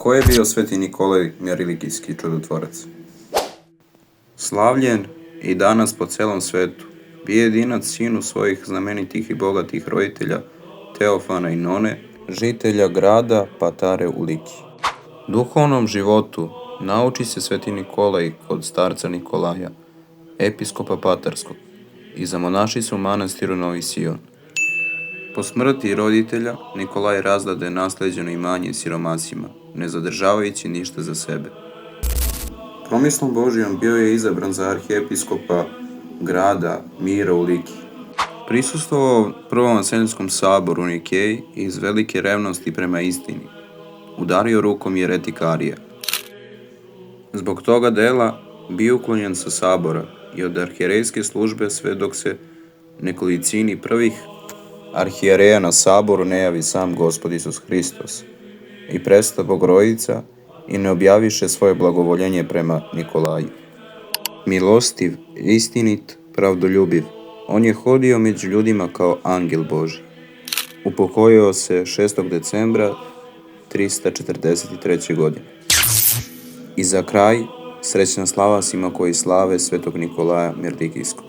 Ko je bio sveti Nikolaj Mirilikijski čudotvorac? Slavljen i danas po celom svetu, bio jedinac sinu svojih znamenitih i bogatih roditelja Teofana i None, žitelja grada Patare u Liki. Duhovnom životu nauči se sveti Nikolaj kod starca Nikolaja, episkopa Patarskog, i zamonaši se u manastiru Novi Sion. Po smrti roditelja, Nikolaj razdade nasleđeno imanje siromasima, ne zadržavajući ništa za sebe. Promislom Božijom bio je izabran za arhijepiskopa grada Mira u Liki. Prisustvovao Prvom vaseljenskom saboru u Nikeji i iz velike revnosti prema istini udario rukom jeretika Arija. Zbog toga dela bio uklonjen sa sabora i od arhijerejske službe sve dok se nekolicini prvih arhijereja na saboru ne javi sam Gospod Isus Hristos i presta Bogorodica i ne objaviše svoje blagovoljenje prema Nikolaju. Milostiv, istinit, pravdoljubiv, on je hodio među ljudima kao angel Božji. Upokojio se 6. decembra 343. godine. I za kraj, srećna slava svima koji slave svetog Nikolaja Mirilikijskog.